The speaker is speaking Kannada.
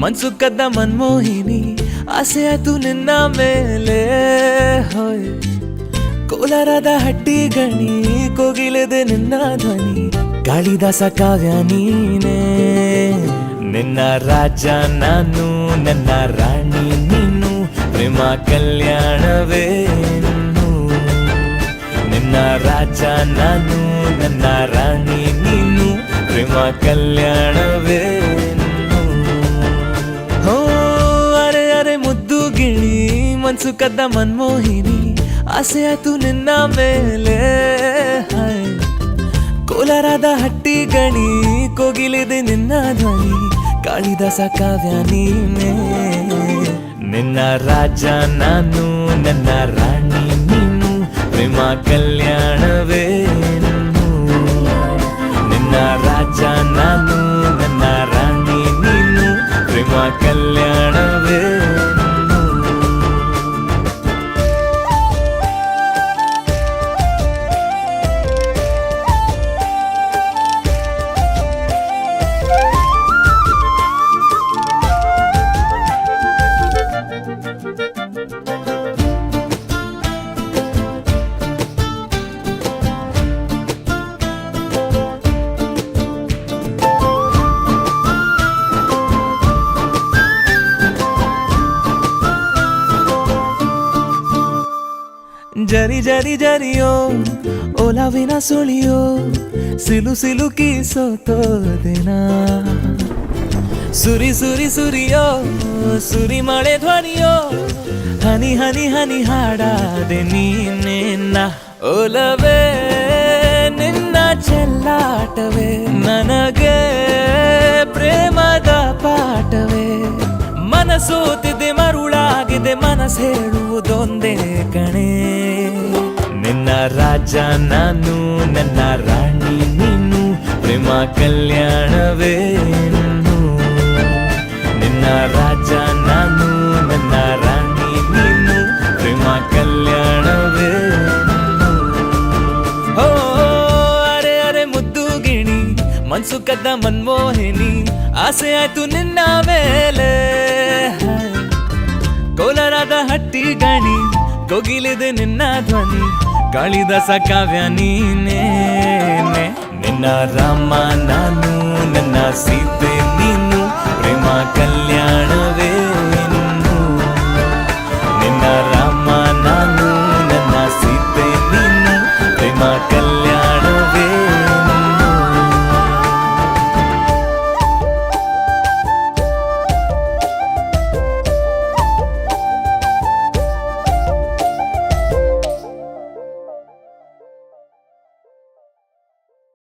ಮನ್ಸು ಕದ್ದ ಮನ್ಮೋಹಿನಿ ಆಸೆ ಆಯ್ತು ನಿನ್ನ ಮೇಲೆ ಹೋಯ್ ಕೋಲಾರದ ಹಟ್ಟಿ ಗಣಿ ಕೋಗಿಲೆದೆ ನಿನ್ನ ಧ್ವನಿ ಕಾಳಿದಾಸ ಕಾವ್ಯ ನೀನೇ ನಿನ್ನ ರಾಜ ನಾನು ನನ್ನ ರಾಣಿ ನೀನು ಪ್ರೇಮ ಕಲ್ಯಾಣವೇನು ನಿನ್ನ ರಾಜ ನಾನು ನನ್ನ ರಾಣಿ ನೀನು ಪ್ರೇಮ ಕಲ್ಯಾಣವೇನು ಹೋ ಅರೆ ಅರೆ ಮುದ್ದು ಗಿಳಿ ಮನ್ಸು ಕದ್ದ ಮನ್ಮೋಹಿನಿ ಆಸೆ ಆಯ್ತು ನಿನ್ನ ಮೇಲೆ ಕೋಲಾರದ ಹಟ್ಟಿ ಗಣಿ ಕೋಗಿಲಿದೆ ನಿನ್ನ ಧ್ವನಿ ಕಾಳಿದಾಸ ಕಾವ್ಯ ನೀನೇ ನಿನ್ನ ರಾಜ ನಾನು ನನ್ನ ರಾಣಿ ನೀನು ಪ್ರೇಮ ಕಲ್ಯಾಣವೇನು ನಿನ್ನ ರಾಜ ನಾನು ನನ್ನ ರಾಣಿ ನೀನು ಪ್ರೇಮ ಕಲ್ಯಾಣವೇನು ಜರಿ ಜರಿ ಜರಿಯೋ ಓಲಾವಿನ ಸುಳಿಯೋ ಸಿಲು ಸಿಲುಕಿ ಸೋತೋದೆನ ಸುರಿ ಸುರಿ ಸುರಿಯೋ ಸುರಿ ಮಳೆ ಧ್ವನಿಯೋ ಹನಿ ಹನಿ ಹನಿ ಹಾಡಾದೆ ನೀನೇನ ಓಲವೇ ನಿನ್ನ ಚೆಲ್ಲಾಟವೇ ನನಗೆ ಪ್ರೇಮದ ಪಾಠವೇ ಮನಸೋತಿದೆ ಮರುಳಾಗಿದೆ ಮನಸ್ಸು ಹೇಳುವುದೊಂದೇ ಕಣೆ ನಿನ್ನ ರಾಜ ನಾನು ನನ್ನ ರಾಣಿ ನೀನು ಪ್ರೇಮ ಕಲ್ಯಾಣವೇನು ನಿನ್ನ ರಾಜ ನಾನು ನನ್ನ ರಾಣಿ ನೀನು ಪ್ರೇಮ ಕಲ್ಯಾಣವೇನು ಹೋ ಅರೆ ಅರೆ ಮುದ್ದು ಗಿಣಿ ಮನ್ಸು ಕದ್ದ ಮನ್ಮೋಹಿನಿ ಆಸೆ ಆಯ್ತು ನಿನ್ನ ಮೇಲೆ ಕೋಲಾರದ ಹಟ್ಟಿ ಗಣಿ ಕೋಗಿಲಿದೆ ನಿನ್ನ ಧ್ವನಿ ಕಾಳಿದಾಸ ಕಾವ್ಯ ನೀನೇ ನಿನ್ನ ರಾಮ ನಾನು ನನ್ನ ಸೀತೆ ನೀನು ಪ್ರೇಮ ಕಲ್ಯಾಣ